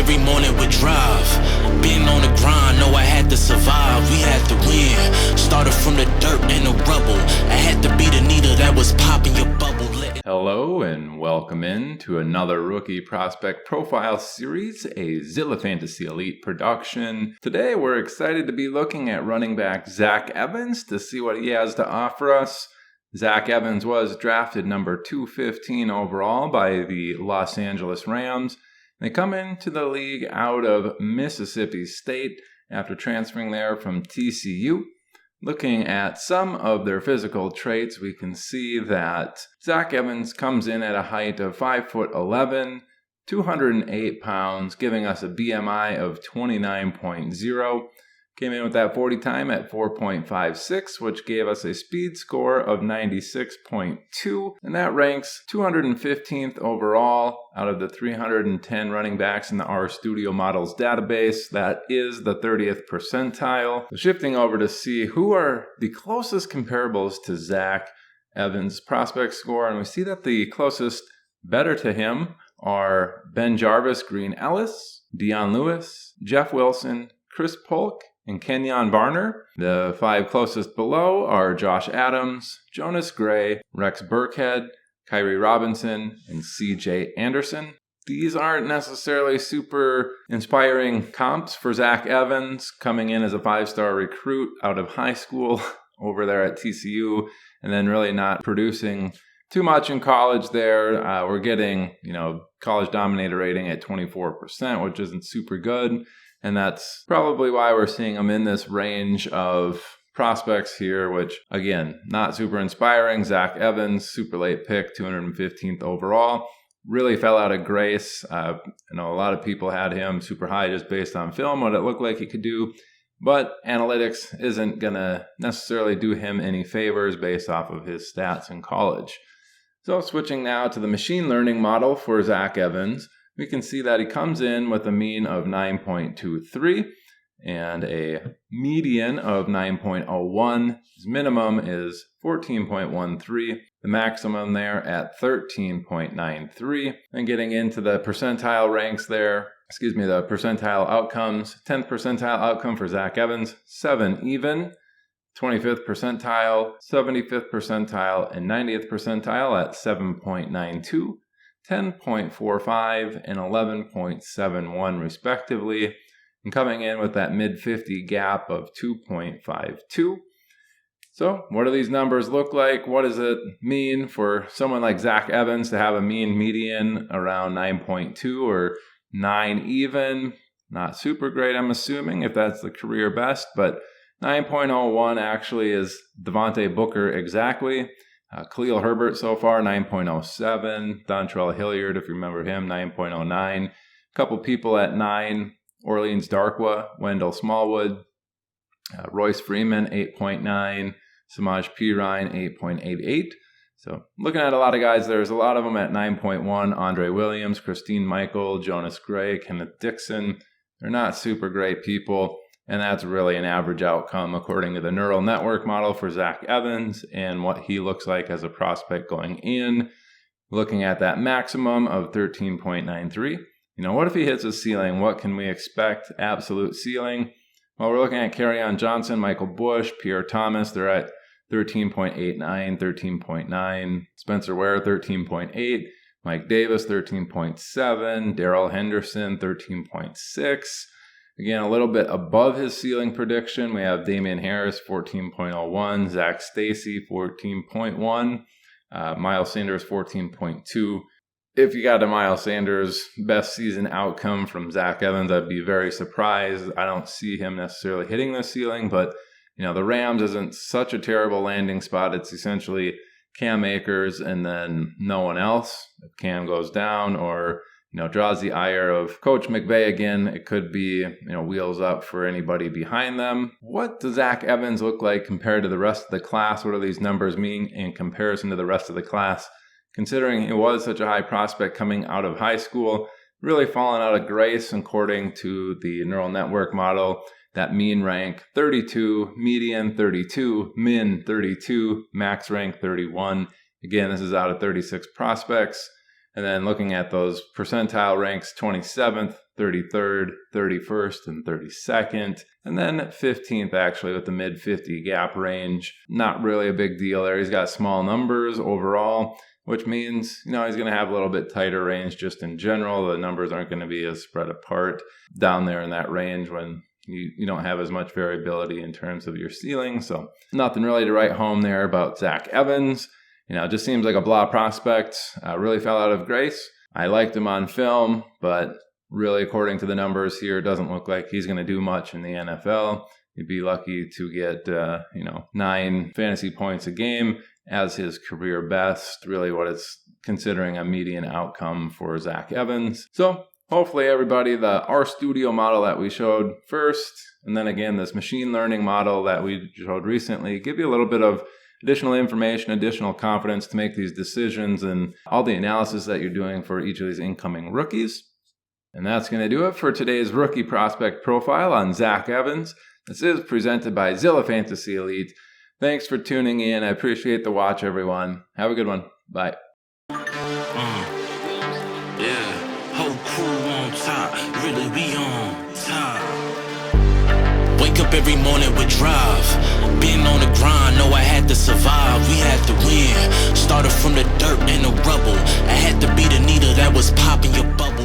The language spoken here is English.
every morning with drive. Being on the grind, know I had to survive. We had to win. Started from the dirt and the rubble. I had to be the needle that was popping your bubble. Hello and welcome in to another Rookie Prospect Profile Series, a Zilla Fantasy Elite production. Today we're excited to be looking at running back Zach Evans to see what he has to offer us. Zach Evans was drafted number 215 overall by the Los Angeles Rams. They come into the league out of Mississippi State after transferring there from TCU. Looking at some of their physical traits, we can see that Zach Evans comes in at a height of 5'11", 208 pounds, giving us a BMI of 29.0. Came in with that 40 time at 4.56, which gave us a speed score of 96.2, and that ranks 215th overall out of the 310 running backs in the RStudio Models database. That is the 30th percentile. So shifting over to see who are the closest comparables to Zach Evans' prospect score, and we see that the closest better to him are Ben Jarvis, Green Ellis, Dion Lewis, Jeff Wilson, Chris Polk, and Kenyon Barner. The five closest below are Josh Adams, Jonas Gray, Rex Burkhead, Kyrie Robinson, and CJ Anderson. These aren't necessarily super inspiring comps for Zach Evans, coming in as a five-star recruit out of high school over there at TCU, and then really not producing too much in college there. We're getting, college dominator rating at 24%, which isn't super good. And that's probably why we're seeing him in this range of prospects here, which, again, not super inspiring. Zach Evans, super late pick, 215th overall. Really fell out of grace. A lot of people had him super high just based on film, what it looked like he could do. But analytics isn't going to necessarily do him any favors based off of his stats in college. So switching now to the machine learning model for Zach Evans, we can see that he comes in with a mean of 9.23 and a median of 9.01. His minimum is 14.13. The maximum there at 13.93. And getting into the percentile ranks there, the percentile outcomes. 10th percentile outcome for Zach Evans, 7 even. 25th percentile, 75th percentile, and 90th percentile at 7.92. 10.45 and 11.71 respectively, and coming in with that mid-50 gap of 2.52. So what do these numbers look like? What does it mean for someone like Zach Evans to have a mean median around 9.2 or 9 even? Not super great, I'm assuming, if that's the career best, but 9.01 actually is Devontae Booker exactly. Khalil Herbert so far, 9.07. Dontrell Hilliard, if you remember him, 9.09. A couple people at 9. Orleans Darkwa, Wendell Smallwood, Royce Freeman, 8.9. Samaj Pirine, 8.88. So looking at a lot of guys, there's a lot of them at 9.1. Andre Williams, Christine Michael, Jonas Gray, Kenneth Dixon. They're not super great people. And that's really an average outcome according to the neural network model for Zach Evans and what he looks like as a prospect going in. Looking at that maximum of 13.93. What if he hits a ceiling? What can we expect? Absolute ceiling. Well, we're looking at Kerryon Johnson, Michael Bush, Pierre Thomas. They're at 13.89, 13.9. Spencer Ware, 13.8. Mike Davis, 13.7. Darrell Henderson, 13.6. Again, a little bit above his ceiling prediction. We have Damian Harris, 14.01. Zach Stacy, 14.1. Miles Sanders, 14.2. If you got a Miles Sanders best season outcome from Zach Evans, I'd be very surprised. I don't see him necessarily hitting the ceiling, but the Rams isn't such a terrible landing spot. It's essentially Cam Akers and then no one else. If Cam goes down or draws the ire of Coach McVay again, it could be, wheels up for anybody behind them. What does Zach Evans look like compared to the rest of the class? What do these numbers mean in comparison to the rest of the class? Considering he was such a high prospect coming out of high school, really fallen out of grace according to the neural network model. That mean rank 32, median 32, min 32, max rank 31. Again, this is out of 36 prospects. And then looking at those percentile ranks, 27th, 33rd, 31st, and 32nd. And then 15th actually with the mid 50 gap range. Not really a big deal there. He's got small numbers overall, which means, he's going to have a little bit tighter range just in general. The numbers aren't going to be as spread apart down there in that range when you don't have as much variability in terms of your ceiling. So nothing really to write home there about Zach Evans. It just seems like a blah prospect. Really fell out of grace. I liked him on film, but really, according to the numbers here, it doesn't look like he's going to do much in the NFL. He'd be lucky to get, 9 fantasy points a game as his career best. Really what it's considering a median outcome for Zach Evans. So hopefully everybody, the RStudio model that we showed first, and then again, this machine learning model that we showed recently, give you a little bit of additional information, additional confidence to make these decisions and all the analysis that you're doing for each of these incoming rookies. And that's going to do it for today's rookie prospect profile on Zach Evans. This is presented by Zilla Fantasy Elite. Thanks for tuning in. I appreciate the watch, everyone. Have a good one. Bye. Whole crew on top, really we on top. Wake up every morning with drive. Been on the grind, know I had to survive. We had to win. Started from the dirt and the rubble. I had to be the needle that was popping your bubble.